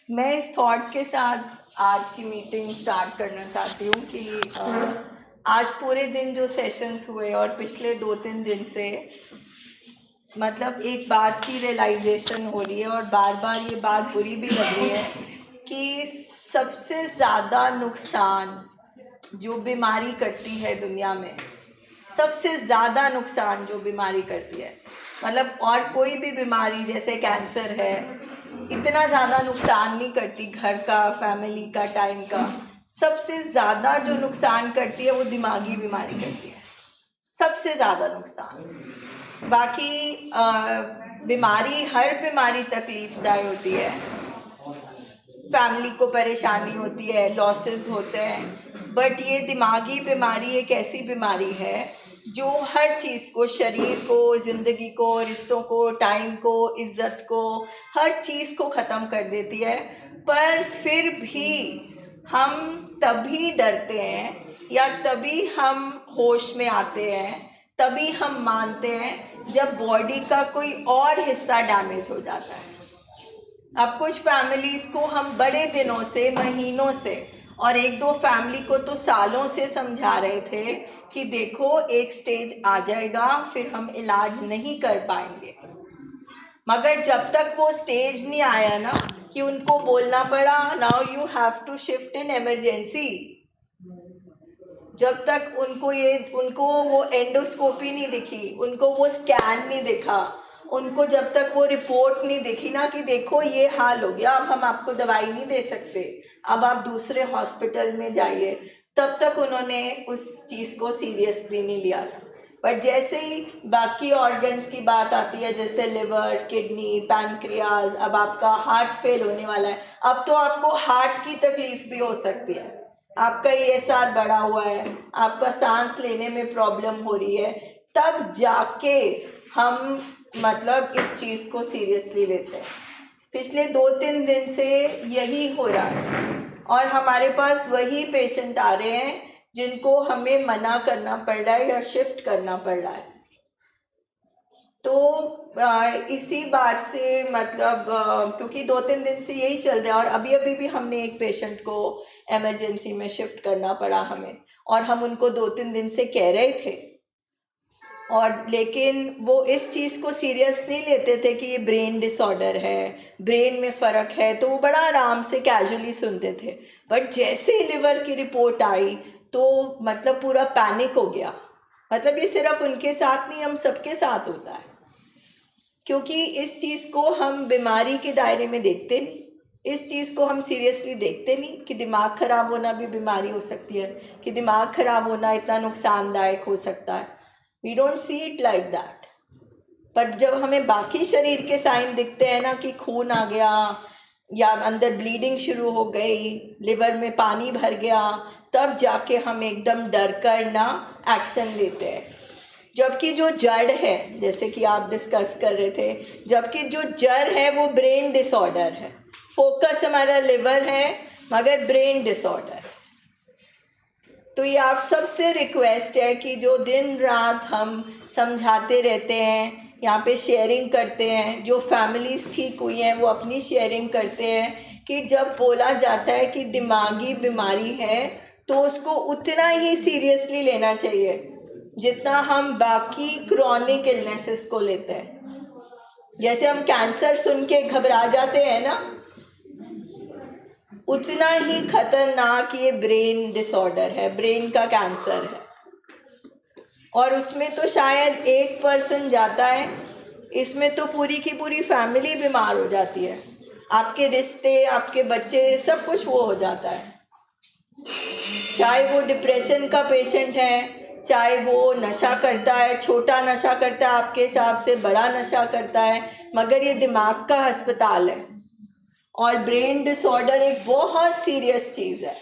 मैं इस थॉट के साथ आज की मीटिंग स्टार्ट करना चाहती हूँ कि आज पूरे दिन जो सेशंस हुए और पिछले 2-3 दिन से मतलब एक बात की रियलाइजेशन हो रही है और बार बार ये बात बुरी भी लग रही है कि सबसे ज़्यादा नुकसान जो बीमारी करती है दुनिया में, सबसे ज़्यादा नुकसान जो बीमारी करती है, मतलब और कोई भी बीमारी जैसे कैंसर है इतना ज़्यादा नुकसान नहीं करती, घर का, फैमिली का, टाइम का। सबसे ज़्यादा जो नुकसान करती है वो दिमागी बीमारी करती है, सबसे ज़्यादा नुकसान। बाकी बीमारी, हर बीमारी तकलीफ़दायक होती है, फैमिली को परेशानी होती है, लॉसेस होते हैं, बट ये दिमागी बीमारी एक ऐसी बीमारी है जो हर चीज़ को, शरीर को, ज़िंदगी को, रिश्तों को, टाइम को, इज़्ज़त को, हर चीज़ को ख़त्म कर देती है। पर फिर भी हम तभी डरते हैं या तभी हम होश में आते हैं, तभी हम मानते हैं जब बॉडी का कोई और हिस्सा डैमेज हो जाता है। अब कुछ फैमिलीज़ को हम बड़े दिनों से, महीनों से, और 1-2 फैमिली को तो सालों से समझा रहे थे कि देखो एक स्टेज आ जाएगा फिर हम इलाज नहीं कर पाएंगे। मगर जब तक वो स्टेज नहीं आया ना कि उनको बोलना पड़ा now you have to shift in emergency, जब तक उनको वो एंडोस्कोपी नहीं दिखी, उनको वो स्कैन नहीं दिखा, उनको जब तक वो रिपोर्ट नहीं दिखी ना कि देखो ये हाल हो गया, अब हम आपको दवाई नहीं दे सकते, अब आप दूसरे हॉस्पिटल में जाइए, तब तक उन्होंने उस चीज़ को सीरियसली नहीं लिया था। पर जैसे ही बाकी ऑर्गन्स की बात आती है, जैसे लिवर, किडनी, पैनक्रियाज, अब आपका हार्ट फेल होने वाला है, अब तो आपको हार्ट की तकलीफ भी हो सकती है, आपका ESR बढ़ा हुआ है, आपका सांस लेने में प्रॉब्लम हो रही है, तब जाके हम मतलब इस चीज़ को सीरियसली लेते हैं। पिछले 2-3 दिन से यही हो रहा है और हमारे पास वही पेशेंट आ रहे हैं जिनको हमें मना करना पड़ रहा है या शिफ्ट करना पड़ रहा है। तो इसी बात से मतलब क्योंकि 2-3 दिन से यही चल रहा है और अभी भी हमने एक पेशेंट को इमरजेंसी में शिफ्ट करना पड़ा हमें, और हम उनको 2-3 दिन से कह रहे थे, और लेकिन वो इस चीज़ को सीरियस नहीं लेते थे कि ये ब्रेन डिसऑर्डर है, ब्रेन में फ़र्क है, तो वो बड़ा आराम से कैजुअली सुनते थे। बट जैसे ही लिवर की रिपोर्ट आई तो मतलब पूरा पैनिक हो गया। मतलब ये सिर्फ उनके साथ नहीं, हम सबके साथ होता है, क्योंकि इस चीज़ को हम बीमारी के दायरे में देखते नहीं, इस चीज़ को हम सीरियसली देखते नहीं कि दिमाग ख़राब होना भी बीमारी हो सकती है, कि दिमाग ख़राब होना इतना नुकसानदायक हो सकता है। We don't see it like that. पर जब हमें बाकी शरीर के साइन दिखते हैं ना कि खून आ गया या अंदर ब्लीडिंग शुरू हो गई, लिवर में पानी भर गया, तब जाके हम एकदम डर कर ना एक्शन लेते हैं। जबकि जो जड़ है, जैसे कि आप डिस्कस कर रहे थे, जबकि जो जड़ है वो ब्रेन डिसऑर्डर है, फोकस हमारा लिवर है मगर ब्रेन डिसऑर्डर है। तो ये आप सबसे रिक्वेस्ट है कि जो दिन रात हम समझाते रहते हैं, यहाँ पे शेयरिंग करते हैं, जो फैमिलीज़ ठीक हुई हैं वो अपनी शेयरिंग करते हैं कि जब बोला जाता है कि दिमागी बीमारी है तो उसको उतना ही सीरियसली लेना चाहिए जितना हम बाकी क्रॉनिक इलनेसेस को लेते हैं। जैसे हम कैंसर सुन के घबरा जाते हैं ना, उतना ही खतरनाक ये ब्रेन डिसऑर्डर है, ब्रेन का कैंसर है। और उसमें तो शायद 1% जाता है, इसमें तो पूरी की पूरी फैमिली बीमार हो जाती है, आपके रिश्ते, आपके बच्चे, सब कुछ वो हो जाता है। चाहे वो डिप्रेशन का पेशेंट है, चाहे वो नशा करता है, छोटा नशा करता है आपके हिसाब से, बड़ा नशा करता है, मगर ये दिमाग का अस्पताल है और ब्रेन डिसऑर्डर एक बहुत सीरियस चीज़ है।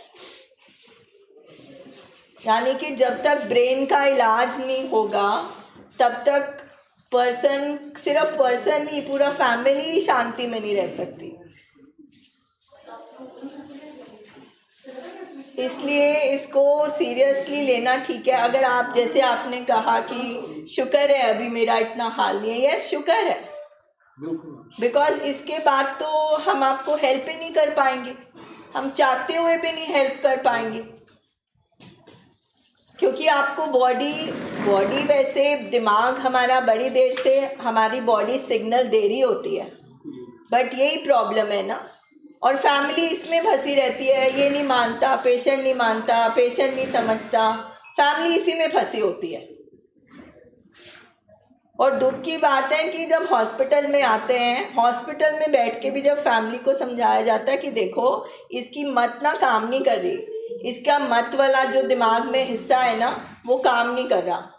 यानी कि जब तक ब्रेन का इलाज नहीं होगा तब तक पर्सन, सिर्फ पर्सन नहीं, पूरा फैमिली शांति में नहीं रह सकती। इसलिए इसको सीरियसली लेना ठीक है। अगर आप, जैसे आपने कहा कि शुक्र है अभी मेरा इतना हाल नहीं है, यस शुक्र है, बिकॉज इसके बाद तो हम आपको हेल्प ही नहीं कर पाएंगे, हम चाहते हुए भी नहीं हेल्प कर पाएंगे, क्योंकि आपको बॉडी वैसे दिमाग हमारा बड़ी देर से हमारी बॉडी सिग्नल दे रही होती है, बट यही प्रॉब्लम है ना। और फैमिली इसमें फंसी रहती है, ये नहीं मानता, पेशेंट नहीं मानता, पेशेंट नहीं समझता, फैमिली इसी में फंसी होती है। और दुख की बात है कि जब हॉस्पिटल में आते हैं, हॉस्पिटल में बैठ के भी जब फैमिली को समझाया जाता है कि देखो इसकी मत ना काम नहीं कर रही, इसका मत वाला जो दिमाग में हिस्सा है ना वो काम नहीं कर रहा,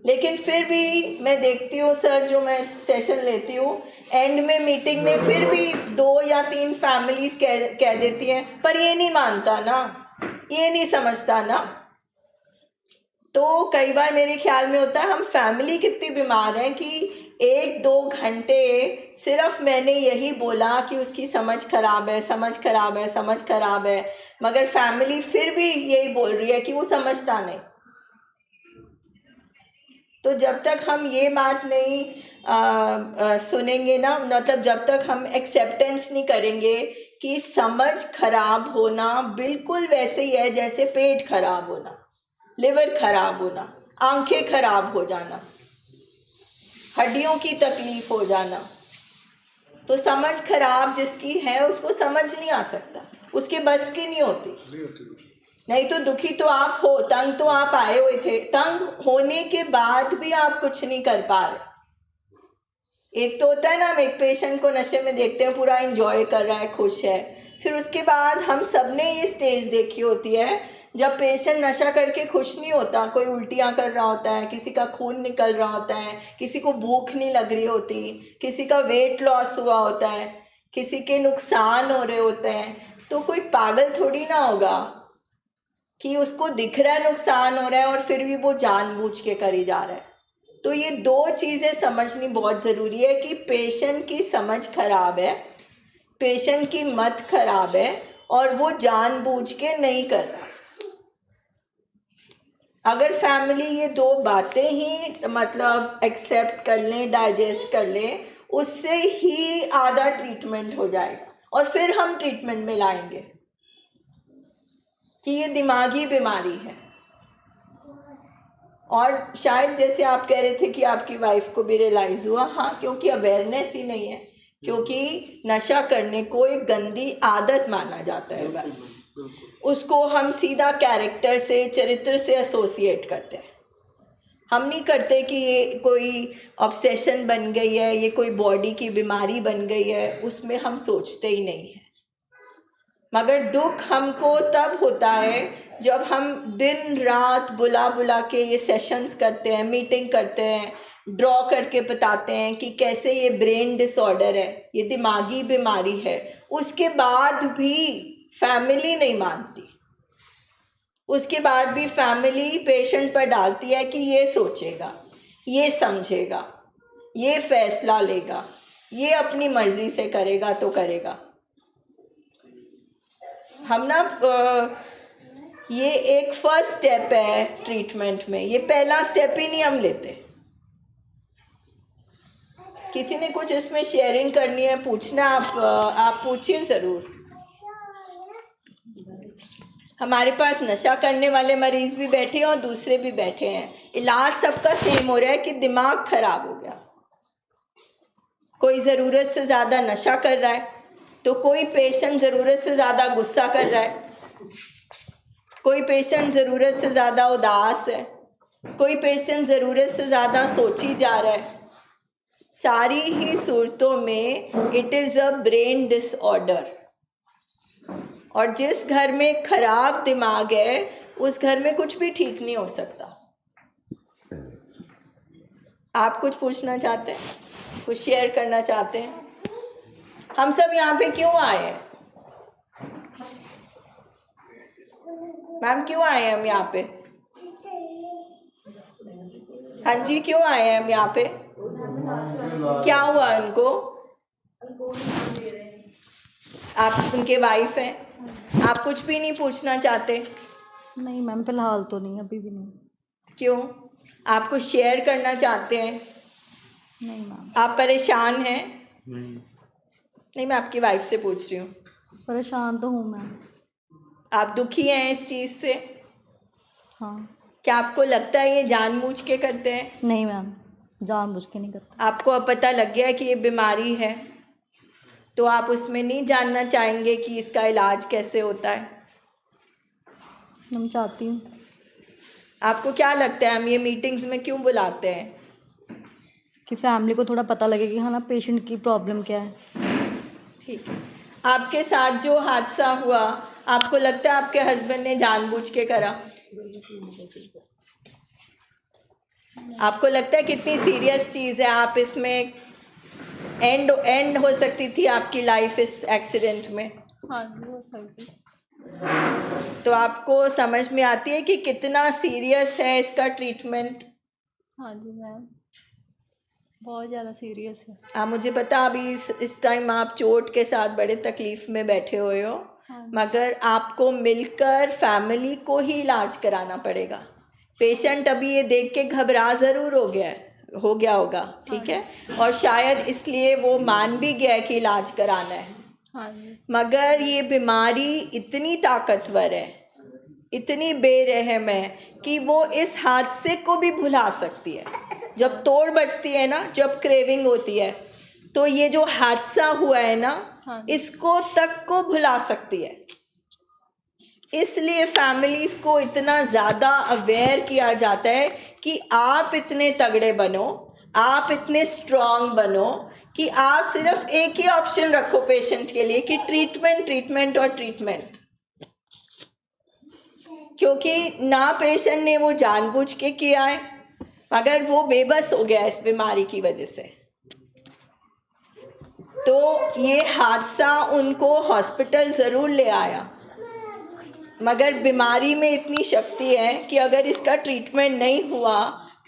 लेकिन फिर भी मैं देखती हूँ सर, जो मैं सेशन लेती हूँ एंड में मीटिंग में फिर भी 2 या 3 फैमिलीज कह देती हैं पर ये नहीं मानता ना, ये नहीं समझता ना। तो कई बार मेरे ख्याल में होता है हम फैमिली कितनी बीमार हैं कि 1-2 घंटे सिर्फ मैंने यही बोला कि उसकी समझ खराब है, समझ खराब है, समझ खराब है, मगर फैमिली फिर भी यही बोल रही है कि वो समझता नहीं। तो जब तक हम ये बात नहीं सुनेंगे ना, मतलब जब तक हम एक्सेप्टेंस नहीं करेंगे कि समझ खराब होना बिल्कुल वैसे ही है जैसे पेट खराब होना, लिवर खराब होना, आंखें खराब हो जाना, हड्डियों की तकलीफ हो जाना। तो समझ खराब जिसकी है उसको समझ नहीं आ सकता, उसके बस की नहीं होती। नहीं तो दुखी तो आप हो, तंग तो आप आए हुए थे, तंग होने के बाद भी आप कुछ नहीं कर पा रहे। एक तो होता है ना, हम एक पेशेंट को नशे में देखते हैं पूरा एंजॉय कर रहा है, खुश है, फिर उसके बाद हम सब ने ये स्टेज देखी होती है जब पेशेंट नशा करके खुश नहीं होता, कोई उल्टियाँ कर रहा होता है, किसी का खून निकल रहा होता है, किसी को भूख नहीं लग रही होती, किसी का वेट लॉस हुआ होता है, किसी के नुकसान हो रहे होते हैं। तो कोई पागल थोड़ी ना होगा कि उसको दिख रहा है नुकसान हो रहा है और फिर भी वो जानबूझ के करी जा रहा है। तो ये 2 चीज़ें समझनी बहुत ज़रूरी है कि पेशेंट की समझ खराब है, पेशेंट की मत खराब है और वो जानबूझ के नहीं कर रहा। अगर फैमिली ये 2 बातें ही मतलब एक्सेप्ट कर लें, डाइजेस्ट कर लें, उससे ही आधा ट्रीटमेंट हो जाएगा और फिर हम ट्रीटमेंट में लाएंगे कि ये दिमागी बीमारी है। और शायद जैसे आप कह रहे थे कि आपकी वाइफ को भी रियलाइज़ हुआ, हाँ, क्योंकि अवेयरनेस ही नहीं है, क्योंकि नशा करने को एक गंदी आदत माना जाता है, बस उसको हम सीधा कैरेक्टर से, चरित्र से एसोसिएट करते हैं। हम नहीं करते कि ये कोई ऑब्सेशन बन गई है, ये कोई बॉडी की बीमारी बन गई है, उसमें हम सोचते ही नहीं हैं। मगर दुख हमको तब होता है जब हम दिन रात बुला बुला के ये सेशंस करते हैं, मीटिंग करते हैं, ड्रॉ करके बताते हैं कि कैसे ये ब्रेन डिसऑर्डर है, ये दिमागी बीमारी है, उसके बाद भी फैमिली नहीं मानती, उसके बाद भी फैमिली पेशेंट पर डालती है कि ये सोचेगा, ये समझेगा, ये फैसला लेगा, ये अपनी मर्जी से करेगा तो करेगा। हम ना ये एक फर्स्ट स्टेप है ट्रीटमेंट में, ये पहला स्टेप ही नहीं हम लेते। किसी ने कुछ इसमें शेयरिंग करनी है, पूछना, आप पूछिए ज़रूर। हमारे पास नशा करने वाले मरीज़ भी बैठे हैं और दूसरे भी बैठे हैं, इलाज सबका सेम हो रहा है कि दिमाग खराब हो गया। कोई ज़रूरत से ज़्यादा नशा कर रहा है, तो कोई पेशेंट ज़रूरत से ज़्यादा गुस्सा कर रहा है, कोई पेशेंट ज़रूरत से ज़्यादा उदास है, कोई पेशेंट ज़रूरत से ज़्यादा सोची जा रहा है। सारी ही सूरतों में it is a brain disorder. और जिस घर में खराब दिमाग है उस घर में कुछ भी ठीक नहीं हो सकता। आप कुछ पूछना चाहते हैं, कुछ शेयर करना चाहते हैं? हम सब यहाँ पे क्यों आए हैं मैम? क्यों आए हैं हम यहाँ पे? हाँ जी, क्यों आए हैं हम यहाँ पे? क्या हुआ उनको? आप उनके वाइफ हैं, आप कुछ भी नहीं पूछना चाहते? नहीं मैम, फिलहाल तो नहीं, अभी भी नहीं। क्यों? आप कुछ शेयर करना चाहते हैं? नहीं मैम। आप परेशान हैं? नहीं। नहीं, मैं आपकी वाइफ से पूछ रही हूँ। परेशान तो हूँ मैम। आप दुखी हैं इस चीज़ से? हाँ। क्या आपको लगता है ये जानबूझ के करते हैं? नहीं मैम, जानबूझ के नहीं करता। आपको अब पता लग गया कि ये बीमारी है, तो आप उसमें नहीं जानना चाहेंगे कि इसका इलाज कैसे होता है? हम चाहती हूँ। आपको क्या लगता है हम ये मीटिंग्स में क्यों बुलाते हैं? कि फैमिली को थोड़ा पता लगे कि हाँ ना पेशेंट की प्रॉब्लम क्या है। ठीक है। आपके साथ जो हादसा हुआ, आपको लगता है आपके हस्बैंड ने जानबूझ के करा? आपको लगता है कितनी सीरियस चीज़ है? आप इसमें एंड हो सकती थी आपकी लाइफ इस एक्सीडेंट में। हाँ जी, हो सकती। तो आपको समझ में आती है कि कितना सीरियस है इसका ट्रीटमेंट? हाँ जी मैम, बहुत ज़्यादा सीरियस है। आप मुझे पता अभी इस टाइम आप चोट के साथ बड़े तकलीफ में बैठे हुए हो, हाँ। मगर आपको मिलकर फैमिली को ही इलाज कराना पड़ेगा। पेशेंट अभी ये देख के घबरा ज़रूर हो गया होगा, ठीक है, और शायद इसलिए वो मान भी गया है कि इलाज कराना है। हाँ जी। मगर ये बीमारी इतनी ताकतवर है, इतनी बेरहम है कि वो इस हादसे को भी भुला सकती है। जब तोड़ बचती है ना, जब क्रेविंग होती है, तो ये जो हादसा हुआ है ना, इसको तक को भुला सकती है। इसलिए फैमिलीज को इतना ज़्यादा अवेयर किया जाता है कि आप इतने तगड़े बनो, आप इतने स्ट्रांग बनो कि आप सिर्फ एक ही ऑप्शन रखो पेशेंट के लिए कि ट्रीटमेंट, ट्रीटमेंट और ट्रीटमेंट। क्योंकि ना पेशेंट ने वो जानबूझ के किया है, मगर वो बेबस हो गया इस बीमारी की वजह से। तो ये हादसा उनको हॉस्पिटल ज़रूर ले आया, मगर बीमारी में इतनी शक्ति है कि अगर इसका ट्रीटमेंट नहीं हुआ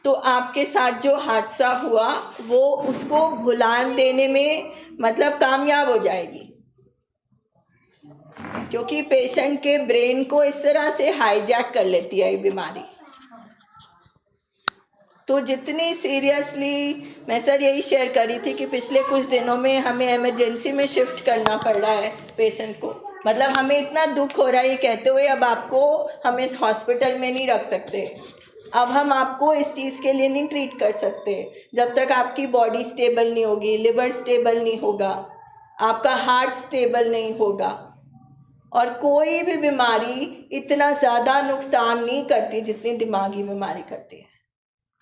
तो आपके साथ जो हादसा हुआ वो उसको भुला देने में मतलब कामयाब हो जाएगी। क्योंकि पेशेंट के ब्रेन को इस तरह से हाईजैक कर लेती है ये बीमारी। तो जितनी सीरियसली, मैं सर यही शेयर करी थी कि पिछले कुछ दिनों में हमें इमरजेंसी में शिफ्ट करना पड़ रहा है पेशेंट को। मतलब हमें इतना दुख हो रहा है ये कहते हुए अब आपको हम इस हॉस्पिटल में नहीं रख सकते, अब हम आपको इस चीज़ के लिए नहीं ट्रीट कर सकते जब तक आपकी बॉडी स्टेबल नहीं होगी, लिवर स्टेबल नहीं होगा, आपका हार्ट स्टेबल नहीं होगा। और कोई भी बीमारी इतना ज़्यादा नुकसान नहीं करती जितनी दिमागी बीमारी करती है।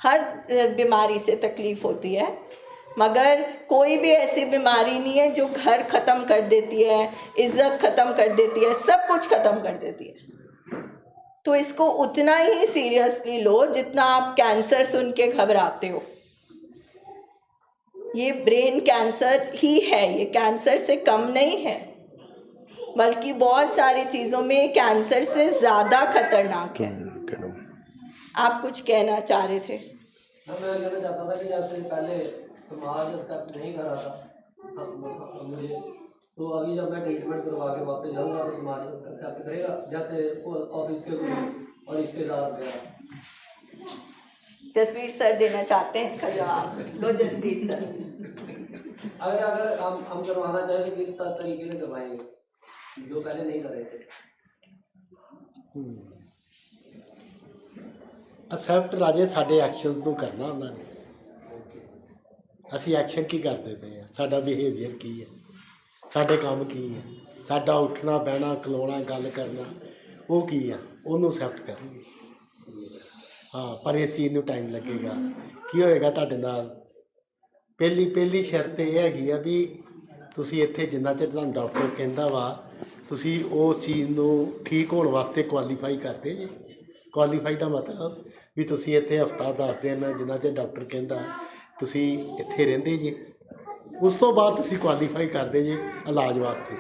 हर बीमारी से तकलीफ़ होती है, मगर कोई भी ऐसी बीमारी नहीं है जो घर ख़त्म कर देती है, इज़्ज़त ख़त्म कर देती है, सब कुछ ख़त्म कर देती है। तो इसको उतना ही सीरियसली लो जितना आप कैंसर सुन के घबराते हो। ये ब्रेन कैंसर ही है, ये कैंसर से कम नहीं है, बल्कि बहुत सारी चीज़ों में कैंसर से ज़्यादा खतरनाक है। आप कुछ कहना चाह रहे थे? मैं कहना चाहता था कि जैसे पहले समाज एक्सेप्ट नहीं कर रहा था मुझे, तो अभी जब मैं ट्रीटमेंट करवा के वापस जाऊँगा तो समाज एक्सेप्ट करेगा, जैसे ऑफिस के लोग और रिश्तेदार वगैरह। जसवीर सर देना चाहते हैं इसका जवाब। लो जसवीर सर। अगर हम करवाना चाहें तो किस तरीके से करवाएंगे जो पहले नहीं कर रहे थे? ਅਸੈਪਟ ਰਾਜੇ ਸਾਡੇ ਐਕਸ਼ਨਸ ਨੂੰ ਕਰਨਾ ਉਹਨਾਂ ਨੇ। ਅਸੀਂ ਐਕਸ਼ਨ ਕੀ ਕਰਦੇ ਪਏ ਆ, ਸਾਡਾ ਬਿਹੇਵੀਅਰ ਕੀ ਹੈ, ਸਾਡੇ ਕੰਮ ਕੀ ਹੈ, ਸਾਡਾ ਉੱਠਣਾ ਬਹਿਣਾ ਖਲੋਣਾ ਗੱਲ ਕਰਨਾ ਉਹ ਕੀ ਆ, ਉਹਨੂੰ ਅਸੈਪਟ ਕਰਨਗੇ। ਹਾਂ, ਪਰ ਇਸ ਚੀਜ਼ ਨੂੰ ਟਾਈਮ ਲੱਗੇਗਾ। ਕੀ ਹੋਏਗਾ ਤੁਹਾਡੇ ਨਾਲ? ਪਹਿਲੀ ਸ਼ਰਤ ਇਹ ਹੈਗੀ ਆ ਵੀ ਤੁਸੀਂ ਇੱਥੇ ਜਿੰਨਾ ਚਿਰ ਤੁਹਾਨੂੰ ਡਾਕਟਰ ਕਹਿੰਦਾ ਵਾ ਤੁਸੀਂ ਉਸ ਚੀਜ਼ ਨੂੰ ਠੀਕ ਹੋਣ ਵਾਸਤੇ ਕੁਆਲੀਫਾਈ ਕਰਦੇ ਜੇ। ਕੁਆਲੀਫਾਈ ਦਾ ਮਤਲਬ ਵੀ ਤੁਸੀਂ ਇੱਥੇ ਹਫ਼ਤਾ 10 ਦਿਨ ਜਿੰਨਾ ਚਿਰ ਡਾਕਟਰ ਕਹਿੰਦਾ ਤੁਸੀਂ ਇੱਥੇ ਰਹਿੰਦੇ ਜੇ, ਉਸ ਤੋਂ ਬਾਅਦ ਤੁਸੀਂ ਕੁਆਲੀਫਾਈ ਕਰਦੇ ਜੇ ਇਲਾਜ ਵਾਸਤੇ।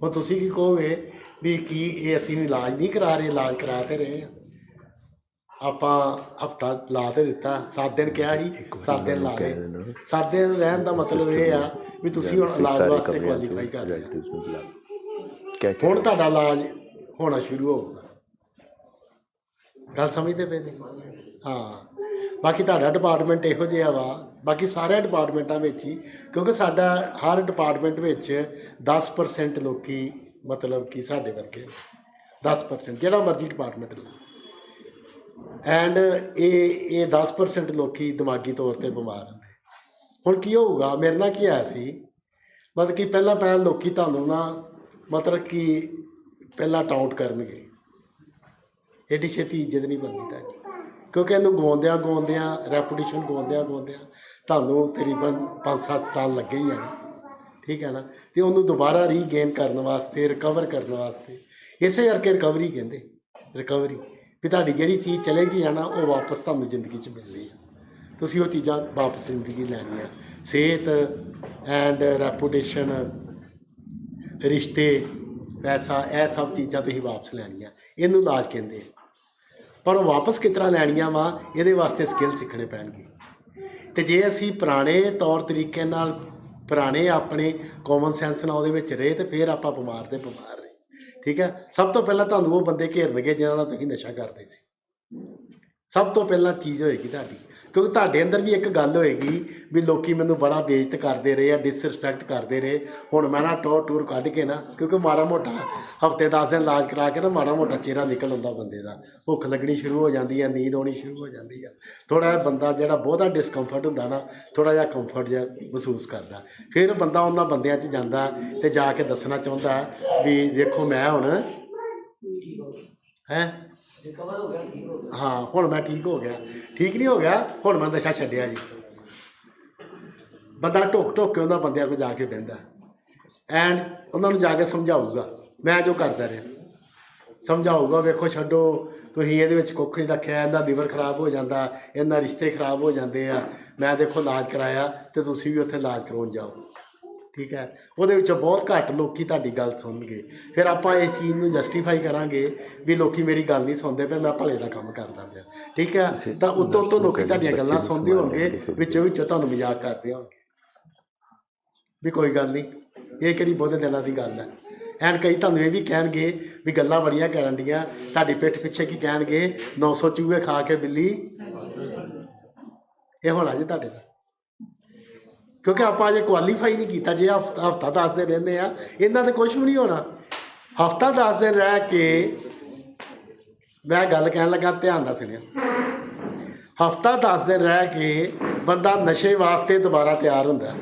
ਹੁਣ ਤੁਸੀਂ ਕੀ ਕਹੋਗੇ ਵੀ ਕੀ ਇਹ ਅਸੀਂ ਇਲਾਜ ਨਹੀਂ ਕਰਾ ਰਹੇ? ਇਲਾਜ ਕਰਾ ਤੇ ਰਹੇ ਹਾਂ। ਆਪਾਂ ਹਫ਼ਤਾ ਲਾ ਤੇ ਦਿੱਤਾ, 7 ਦਿਨ ਕਿਹਾ ਸੀ, 7 ਦਿਨ ਲਾ ਲਏ। 7 ਦਿਨ ਰਹਿਣ ਦਾ ਮਤਲਬ ਇਹ ਆ ਵੀ ਤੁਸੀਂ ਹੁਣ ਇਲਾਜ ਵਾਸਤੇ ਕੁਆਲੀਫਾਈ ਕਰ ਲਿਆ। ਹੁਣ ਤੁਹਾਡਾ ਇਲਾਜ ਹੋਣਾ ਸ਼ੁਰੂ ਹੋਊਗਾ। ਗੱਲ ਸਮਝਦੇ ਪਏ ਨੇ? ਹਾਂ, ਬਾਕੀ ਤੁਹਾਡਾ ਡਿਪਾਰਟਮੈਂਟ ਇਹੋ ਜਿਹਾ ਵਾ, ਬਾਕੀ ਸਾਰੇ ਡਿਪਾਰਟਮੈਂਟਾਂ ਵਿੱਚ ਹੀ, ਕਿਉਂਕਿ ਸਾਡਾ ਹਰ ਡਿਪਾਰਟਮੈਂਟ ਵਿੱਚ 10% ਲੋਕੀ ਮਤਲਬ ਕਿ ਸਾਡੇ ਵਰਗੇ 10% ਜਿਹੜਾ ਮਰਜ਼ੀ ਡਿਪਾਰਟਮੈਂਟ ਲਓ, ਐਂਡ ਇਹ 10% ਲੋਕੀ ਦਿਮਾਗੀ ਤੌਰ 'ਤੇ ਬਿਮਾਰ ਹੁੰਦੇ। ਹੁਣ ਕੀ ਹੋਊਗਾ, ਮੇਰੇ ਨਾਲ ਕੀ ਹੋਇਆ ਸੀ, ਮਤਲਬ ਕਿ ਪਹਿਲਾਂ ਲੋਕੀ ਤੁਹਾਨੂੰ ਨਾ ਮਤਲਬ ਕਿ ਪਹਿਲਾਂ ਟਾਊਂਟ ਕਰਨਗੇ, ਐਡੀ ਛੇਤੀ ਇੱਜ਼ਤ ਨਹੀਂ ਬਣਦੀ ਤੁਹਾਡੀ, ਕਿਉਂਕਿ ਇਹਨੂੰ ਗਾਉਂਦਿਆਂ ਰੈਪੂਟੇਸ਼ਨ ਗਾਉਂਦਿਆਂ ਤੁਹਾਨੂੰ ਤਕਰੀਬਨ 5-7 ਸਾਲ ਲੱਗੇ ਹੀ ਹਨ, ਠੀਕ ਹੈ ਨਾ। ਅਤੇ ਉਹਨੂੰ ਦੁਬਾਰਾ ਰੀਗੇਨ ਕਰਨ ਵਾਸਤੇ, ਰਿਕਵਰ ਕਰਨ ਵਾਸਤੇ, ਇਸੇ ਕਰਕੇ ਰਿਕਵਰੀ ਕਹਿੰਦੇ, ਰਿਕਵਰੀ ਵੀ ਤੁਹਾਡੀ ਜਿਹੜੀ ਚੀਜ਼ ਚਲੇਗੀ ਆ ਨਾ ਉਹ ਵਾਪਸ ਤੁਹਾਨੂੰ ਜ਼ਿੰਦਗੀ 'ਚ ਮਿਲਣੀ ਆ, ਤੁਸੀਂ ਉਹ ਚੀਜ਼ਾਂ ਵਾਪਸ ਜ਼ਿੰਦਗੀ ਲੈਣੀ ਆ। ਸਿਹਤ ਐਂਡ ਰੈਪੂਟੇਸ਼ਨ, ਰਿਸ਼ਤੇ, ਪੈਸਾ, ਇਹ ਸਭ ਚੀਜ਼ਾਂ ਤੁਸੀਂ ਵਾਪਸ ਲੈਣੀਆਂ, ਇਹਨੂੰ ਇਲਾਜ ਕਹਿੰਦੇ ਆ। ਪਰ ਉਹ ਵਾਪਸ ਕਿਸ ਤਰ੍ਹਾਂ ਲੈਣੀਆਂ ਵਾ, ਇਹਦੇ ਵਾਸਤੇ ਸਕਿੱਲ ਸਿੱਖਣੇ ਪੈਣਗੇ। ਅਤੇ ਜੇ ਅਸੀਂ ਪੁਰਾਣੇ ਤੌਰ ਤਰੀਕੇ ਨਾਲ, ਪੁਰਾਣੇ ਆਪਣੇ ਕਾਮਨ ਸੈਂਸ ਨਾਲ ਉਹਦੇ ਵਿੱਚ ਰਹੇ, ਤਾਂ ਫਿਰ ਆਪਾਂ ਬਿਮਾਰ ਤੇ ਬਿਮਾਰ ਰਹੇ, ਠੀਕ ਹੈ। ਸਭ ਤੋਂ ਪਹਿਲਾਂ ਤੁਹਾਨੂੰ ਉਹ ਬੰਦੇ ਘੇਰਨਗੇ ਜਿਹਨਾਂ ਨਾਲ ਤੁਸੀਂ ਨਸ਼ਾ ਕਰਦੇ ਸੀ, ਸਭ ਤੋਂ ਪਹਿਲਾਂ ਚੀਜ਼ ਹੋਏਗੀ ਤੁਹਾਡੀ, ਕਿਉਂਕਿ ਤੁਹਾਡੇ ਅੰਦਰ ਵੀ ਇੱਕ ਗੱਲ ਹੋਏਗੀ ਵੀ ਲੋਕੀ ਮੈਨੂੰ ਬੜਾ ਬੇਇੱਜ਼ਤ ਕਰਦੇ ਰਹੇ ਆ, ਡਿਸਰਿਸਪੈਕਟ ਕਰਦੇ ਰਹੇ। ਹੁਣ ਮੈਂ ਨਾ ਟੂਰ ਕੱਢ ਕੇ ਨਾ, ਕਿਉਂਕਿ ਮਾੜਾ ਮੋਟਾ ਹਫ਼ਤੇ 10 ਦਿਨ ਇਲਾਜ ਕਰਾ ਕੇ ਨਾ ਮਾੜਾ ਮੋਟਾ ਚਿਹਰਾ ਨਿਕਲ ਆਉਂਦਾ ਬੰਦੇ ਦਾ, ਭੁੱਖ ਲੱਗਣੀ ਸ਼ੁਰੂ ਹੋ ਜਾਂਦੀ ਹੈ, ਨੀਂਦ ਆਉਣੀ ਸ਼ੁਰੂ ਹੋ ਜਾਂਦੀ ਆ, ਥੋੜ੍ਹਾ ਜਿਹਾ ਬੰਦਾ ਜਿਹੜਾ ਬਹੁਤਾ ਡਿਸਕੰਫਰਟ ਹੁੰਦਾ ਨਾ, ਥੋੜ੍ਹਾ ਜਿਹਾ ਕੰਫਰਟ ਜਿਹਾ ਮਹਿਸੂਸ ਕਰਦਾ। ਫਿਰ ਬੰਦਾ ਉਹਨਾਂ ਬੰਦਿਆਂ 'ਚ ਜਾਂਦਾ ਅਤੇ ਜਾ ਕੇ ਦੱਸਣਾ ਚਾਹੁੰਦਾ ਵੀ ਦੇਖੋ ਮੈਂ ਹੁਣ ਰਿਕਵਰ ਹੋ ਗਿਆ, ਠੀਕ ਹੋ ਗਿਆ, ਹਾਂ ਹੁਣ ਮੈਂ ਠੀਕ ਹੋ ਗਿਆ। ਠੀਕ ਨਹੀਂ ਹੋ ਗਿਆ, ਹੁਣ ਮੈਂ ਨਸ਼ਾ ਛੱਡਿਆ ਜੀ। ਬੰਦਾ ਢੁੱਕ ਕੇ ਉਹਨਾਂ ਬੰਦਿਆਂ ਕੋਲ ਜਾ ਕੇ ਬਹਿੰਦਾ ਐਂਡ ਉਹਨਾਂ ਨੂੰ ਜਾ ਕੇ ਸਮਝਾਊਗਾ, ਮੈਂ ਜੋ ਕਰਦਾ ਰਿਹਾ ਸਮਝਾਊਗਾ, ਵੇਖੋ ਛੱਡੋ ਤੁਸੀਂ ਇਹਦੇ ਵਿੱਚ ਕੁੱਖ ਨਹੀਂ ਰੱਖਿਆ, ਇਹਦਾ ਲਿਵਰ ਖਰਾਬ ਹੋ ਜਾਂਦਾ, ਇਹਦਾ ਰਿਸ਼ਤੇ ਖਰਾਬ ਹੋ ਜਾਂਦੇ ਆ, ਮੈਂ ਦੇਖੋ ਇਲਾਜ ਕਰਾਇਆ ਅਤੇ ਤੁਸੀਂ ਵੀ ਉੱਥੇ ਇਲਾਜ ਕਰਵਾਉਣ ਜਾਓ, ਠੀਕ ਹੈ। ਉਹਦੇ ਵਿੱਚੋਂ ਬਹੁਤ ਘੱਟ ਲੋਕੀ ਤੁਹਾਡੀ ਗੱਲ ਸੁਣਨਗੇ। ਫਿਰ ਆਪਾਂ ਇਸ ਚੀਜ਼ ਨੂੰ ਜਸਟੀਫਾਈ ਕਰਾਂਗੇ ਵੀ ਲੋਕੀ ਮੇਰੀ ਗੱਲ ਨਹੀਂ ਸੁਣਦੇ ਪਏ, ਮੈਂ ਭਲੇ ਦਾ ਕੰਮ ਕਰਦਾ ਪਿਆ, ਠੀਕ ਹੈ। ਤਾਂ ਉੱਤੋਂ ਲੋਕੀ ਤੁਹਾਡੀਆਂ ਗੱਲਾਂ ਸੁਣਦੇ ਹੋਣਗੇ, ਵਿੱਚੋਂ ਤੁਹਾਨੂੰ ਮਜ਼ਾਕ ਕਰਦੇ ਹੋਣਗੇ ਵੀ ਕੋਈ ਗੱਲ ਨਹੀਂ, ਇਹ ਕਿਹੜੀ ਬਹੁਤੇ ਦਿਨਾਂ ਦੀ ਗੱਲ ਹੈ। ਐਂਡ ਕਈ ਤੁਹਾਨੂੰ ਇਹ ਵੀ ਕਹਿਣਗੇ ਵੀ ਗੱਲਾਂ ਬੜੀਆਂ ਕਰਨ ਡੀਆਂ, ਤੁਹਾਡੀ ਪਿੱਠ ਪਿੱਛੇ ਕੀ ਕਹਿਣਗੇ, 900 ਚੂਹੇ ਖਾ ਕੇ ਬਿੱਲੀ, ਇਹ ਹੋਣਾ ਜੀ ਤੁਹਾਡੇ ਦਾ, ਕਿਉਂਕਿ ਆਪਾਂ ਅਜੇ ਕੁਆਲੀਫਾਈ ਨਹੀਂ ਕੀਤਾ। ਜੇ ਹਫ਼ਤਾ 10 ਦਿਨ ਰਹਿੰਦੇ ਆ, ਇਹਨਾਂ ਤੇ ਕੁਛ ਵੀ ਨਹੀਂ ਹੋਣਾ। ਹਫ਼ਤਾ 10 ਦਿਨ ਰਹਿ ਕੇ, ਮੈਂ ਗੱਲ ਕਹਿਣ ਲੱਗਾ ਧਿਆਨ ਨਾਲ ਸੁਣਿਆ, ਹਫ਼ਤਾ 10 ਦਿਨ ਰਹਿ ਕੇ ਬੰਦਾ ਨਸ਼ੇ ਵਾਸਤੇ ਦੁਬਾਰਾ ਤਿਆਰ ਹੁੰਦਾ।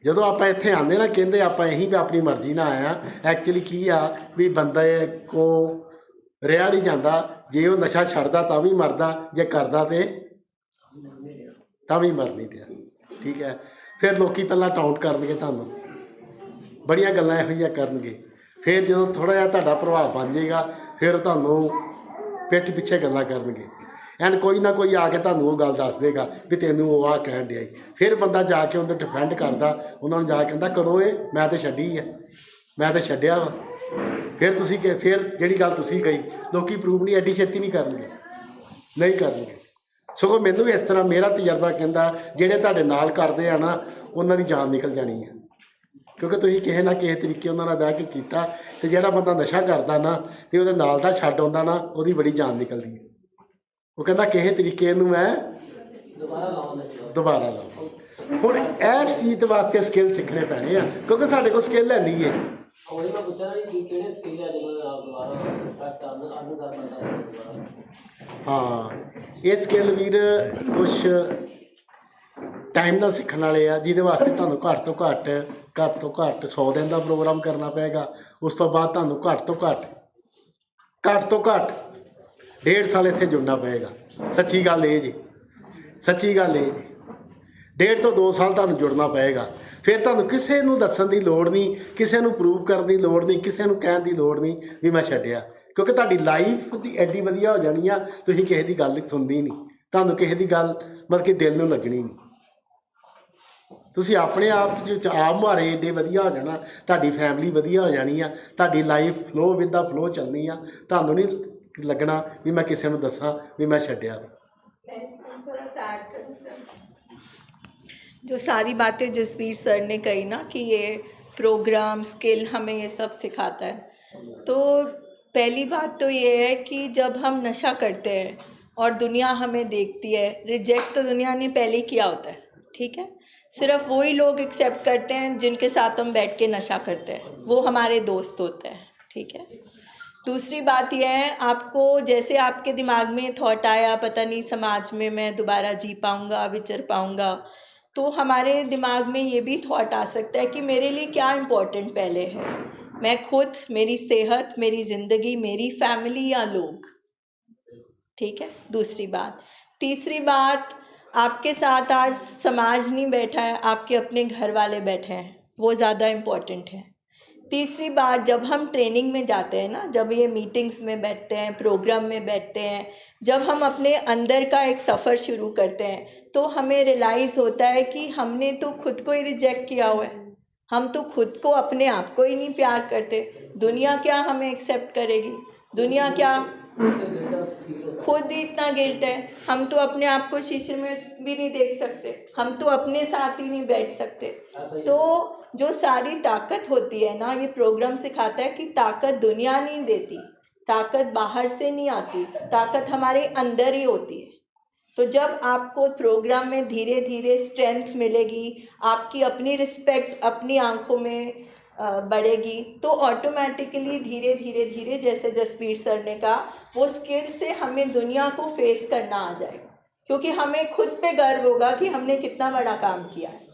ਜਦੋਂ ਆਪਾਂ ਇੱਥੇ ਆਉਂਦੇ ਨਾ, ਕਹਿੰਦੇ ਆਪਾਂ ਇਹੀ ਵੀ ਆਪਣੀ ਮਰਜ਼ੀ ਨਾਲ ਆਇਆ, ਐਕਚੁਅਲੀ ਕੀ ਆ ਵੀ ਬੰਦੇ ਕੋ ਰਿਹਾ ਨਹੀਂ ਜਾਂਦਾ। ਜੇ ਉਹ ਨਸ਼ਾ ਛੱਡਦਾ ਤਾਂ ਵੀ ਮਰਦਾ, ਜੇ ਕਰਦਾ ਤਾਂ ਵੀ ਮਰ ਨਹੀਂ ਪਿਆ, ਠੀਕ ਹੈ। ਫਿਰ ਲੋਕੀ ਪਹਿਲਾਂ ਟਾਊਂਟ ਕਰਨਗੇ ਤੁਹਾਨੂੰ, ਬੜੀਆਂ ਗੱਲਾਂ ਇਹੋ ਜਿਹੀਆਂ ਕਰਨਗੇ। ਫਿਰ ਜਦੋਂ ਥੋੜ੍ਹਾ ਜਿਹਾ ਤੁਹਾਡਾ ਪ੍ਰਭਾਵ ਬਣ ਜਾਏਗਾ, ਫਿਰ ਤੁਹਾਨੂੰ ਪਿੱਠ ਪਿੱਛੇ ਗੱਲਾਂ ਕਰਨਗੇ ਐਂਡ ਕੋਈ ਨਾ ਕੋਈ ਆ ਕੇ ਤੁਹਾਨੂੰ ਉਹ ਗੱਲ ਦੱਸ ਦੇਗਾ ਵੀ ਤੈਨੂੰ ਉਹ ਆ ਕਹਿਣ ਡਿਆ। ਫਿਰ ਬੰਦਾ ਜਾ ਕੇ ਉਹਨੂੰ ਡਿਫੈਂਡ ਕਰਦਾ, ਉਹਨਾਂ ਨੂੰ ਜਾ ਕੇ ਕਹਿੰਦਾ ਕਦੋਂ ਇਹ, ਮੈਂ ਤਾਂ ਛੱਡੀ ਆ, ਮੈਂ ਤਾਂ ਛੱਡਿਆ ਵਾ। ਫਿਰ ਤੁਸੀਂ ਫਿਰ ਜਿਹੜੀ ਗੱਲ ਤੁਸੀਂ ਕਹੀ ਲੋਕੀ ਪ੍ਰੂਵ ਨਹੀਂ ਐਡੀ ਛੇਤੀ ਨਹੀਂ ਕਰਨਗੇ, ਨਹੀਂ ਕਰਨਗੇ। ਸਗੋਂ ਮੈਨੂੰ ਵੀ ਇਸ ਤਰ੍ਹਾਂ ਮੇਰਾ ਤਜਰਬਾ ਕਹਿੰਦਾ, ਜਿਹੜੇ ਤੁਹਾਡੇ ਨਾਲ ਕਰਦੇ ਆ ਨਾ, ਉਹਨਾਂ ਦੀ ਜਾਨ ਨਿਕਲ ਜਾਣੀ ਹੈ, ਕਿਉਂਕਿ ਤੁਸੀਂ ਕਿਸੇ ਨਾ ਕਿਸੇ ਤਰੀਕੇ ਉਹਨਾਂ ਨਾਲ ਬਹਿ ਕੇ ਕੀਤਾ। ਅਤੇ ਜਿਹੜਾ ਬੰਦਾ ਨਸ਼ਾ ਕਰਦਾ ਨਾ ਅਤੇ ਉਹਦੇ ਨਾਲ ਦਾ ਛੱਡ ਆਉਂਦਾ ਨਾ, ਉਹਦੀ ਬੜੀ ਜਾਨ ਨਿਕਲਦੀ ਹੈ। ਉਹ ਕਹਿੰਦਾ ਕਿਸੇ ਤਰੀਕੇ ਇਹਨੂੰ ਮੈਂ ਦੁਬਾਰਾ ਲਾਵਾਂ। ਹੁਣ ਇਸ ਚੀਜ਼ ਵਾਸਤੇ ਸਕਿੱਲ ਸਿੱਖਣੇ ਪੈਣੇ ਆ, ਕਿਉਂਕਿ ਸਾਡੇ ਕੋਲ ਸਕਿੱਲ ਹੈ ਨਹੀਂ ਹੈ। ਹਾਂ, ਇਹ ਸਕਿੱਲ ਵੀਰ ਕੁਛ ਟਾਈਮ ਨਾਲ ਸਿੱਖਣ ਵਾਲੇ ਆ, ਜਿਹਦੇ ਵਾਸਤੇ ਤੁਹਾਨੂੰ ਘੱਟ ਤੋਂ ਘੱਟ 100 ਦਿਨ ਦਾ ਪ੍ਰੋਗਰਾਮ ਕਰਨਾ ਪਏਗਾ। ਉਸ ਤੋਂ ਬਾਅਦ ਤੁਹਾਨੂੰ ਘੱਟ ਤੋਂ ਘੱਟ 1.5 ਸਾਲ ਇੱਥੇ ਜੁੜਨਾ ਪਏਗਾ। ਸੱਚੀ ਗੱਲ ਇਹ ਜੀ, ਸੱਚੀ ਗੱਲ ਇਹ ਜੀ, 1.5 ਤੋਂ 2 ਸਾਲ ਤੁਹਾਨੂੰ ਜੁੜਨਾ ਪਏਗਾ। ਫਿਰ ਤੁਹਾਨੂੰ ਕਿਸੇ ਨੂੰ ਦੱਸਣ ਦੀ ਲੋੜ ਨਹੀਂ, ਕਿਸੇ ਨੂੰ ਪ੍ਰੂਵ ਕਰਨ ਦੀ ਲੋੜ ਨਹੀਂ, ਕਿਸੇ ਨੂੰ ਕਹਿਣ ਦੀ ਲੋੜ ਨਹੀਂ ਵੀ ਮੈਂ ਛੱਡਿਆ, ਕਿਉਂਕਿ ਤੁਹਾਡੀ ਲਾਈਫ ਦੀ ਐਡੀ ਵਧੀਆ ਹੋ ਜਾਣੀ ਆ। ਤੁਸੀਂ ਕਿਸੇ ਦੀ ਗੱਲ ਸੁਣਦੀ ਨਹੀਂ, ਤੁਹਾਨੂੰ ਕਿਸੇ ਦੀ ਗੱਲ ਮਤਲਬ ਕਿ ਦਿਲ ਨੂੰ ਲੱਗਣੀ ਨਹੀਂ। ਤੁਸੀਂ ਆਪਣੇ ਆਪ 'ਚ ਆਪ ਮੁਹਾਰੇ ਐਡੇ ਵਧੀਆ ਹੋ ਜਾਣਾ, ਤੁਹਾਡੀ ਫੈਮਿਲੀ ਵਧੀਆ ਹੋ ਜਾਣੀ ਆ, ਤੁਹਾਡੀ life flow with the flow ਚੱਲਣੀ ਆ। ਤੁਹਾਨੂੰ ਨਹੀਂ ਲੱਗਣਾ ਵੀ ਮੈਂ ਕਿਸੇ ਨੂੰ ਦੱਸਾਂ ਵੀ मैं छड्या। थोड़ा सा ऐड करूँ सर, जो सारी बातें जसवीर सर ने कही ना कि ये प्रोग्राम स्किल हमें ये सब सिखाता है, तो पहली बात तो ये है कि जब हम नशा करते हैं और दुनिया हमें देखती है। रिजेक्ट तो दुनिया ने पहले ही किया होता है, ठीक है। सिर्फ वही लोग एक्सेप्ट करते हैं जिनके साथ हम बैठ के नशा करते हैं, वो हमारे दोस्त होते हैं, ठीक है। दूसरी बात यह है, आपको जैसे आपके दिमाग में थॉट आया पता नहीं समाज में मैं दोबारा जी पाऊँगा, विचर पाऊँगा, तो हमारे दिमाग में ये भी थॉट आ सकता है कि मेरे लिए क्या इम्पोर्टेंट पहले है, मैं खुद, मेरी सेहत, मेरी ज़िंदगी, मेरी फैमिली या लोग, ठीक है। दूसरी बात। तीसरी बात, आपके साथ आज समाज नहीं बैठा है, आपके अपने घर वाले बैठे हैं, वो ज़्यादा इम्पोर्टेंट है। तीसरी बात, जब हम ट्रेनिंग में जाते हैं ना, जब ये मीटिंग्स में बैठते हैं, प्रोग्राम में बैठते हैं, जब हम अपने अंदर का एक सफ़र शुरू करते हैं, तो हमें रियलाइज़ होता है कि हमने तो खुद को ही रिजेक्ट किया हुआ है। हम तो खुद को, अपने आप को ही नहीं प्यार करते, दुनिया क्या हमें एक्सेप्ट करेगी? दुनिया क्या, उससे गिल्ट फील होता खुद ही इतना गिल्ट है, हम तो अपने आप को शीशे में भी नहीं देख सकते, हम तो अपने साथ ही नहीं बैठ सकते। है ऐसा ही तो जो सारी ताकत होती है ना, ये प्रोग्राम सिखाता है कि ताकत दुनिया नहीं देती, ताकत बाहर से नहीं आती, ताकत हमारे अंदर ही होती है। तो जब आपको प्रोग्राम में धीरे धीरे स्ट्रेंथ मिलेगी, आपकी अपनी रिस्पेक्ट अपनी आंखों में बढ़ेगी, तो ऑटोमेटिकली धीरे धीरे धीरे, जैसे जसवीर सर ने कहा, वो स्किल से हमें दुनिया को फेस करना आ जाएगा, क्योंकि हमें खुद पे गर्व होगा कि हमने कितना बड़ा काम किया है,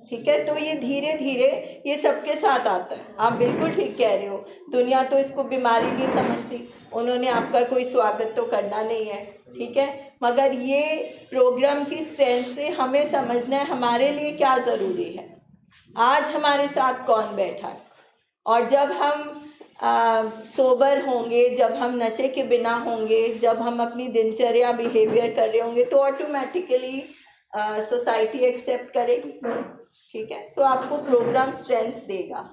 ठीक है। तो ये धीरे धीरे ये सबके साथ आता है। आप बिल्कुल ठीक कह रहे हो, दुनिया तो इसको बीमारी नहीं समझती, उन्होंने आपका कोई स्वागत तो करना नहीं है, ठीक है। मगर ये प्रोग्राम की स्ट्रेंथ से हमें समझना है हमारे लिए क्या ज़रूरी है, आज हमारे साथ कौन बैठा है। और जब हम सोबर होंगे, जब हम नशे के बिना होंगे, जब हम अपनी दिनचर्या बिहेवियर कर रहे होंगे, तो ऑटोमेटिकली सोसाइटी एक्सेप्ट करेगी, ठीक है। सो आपको प्रोग्राम स्ट्रेंथ देगा।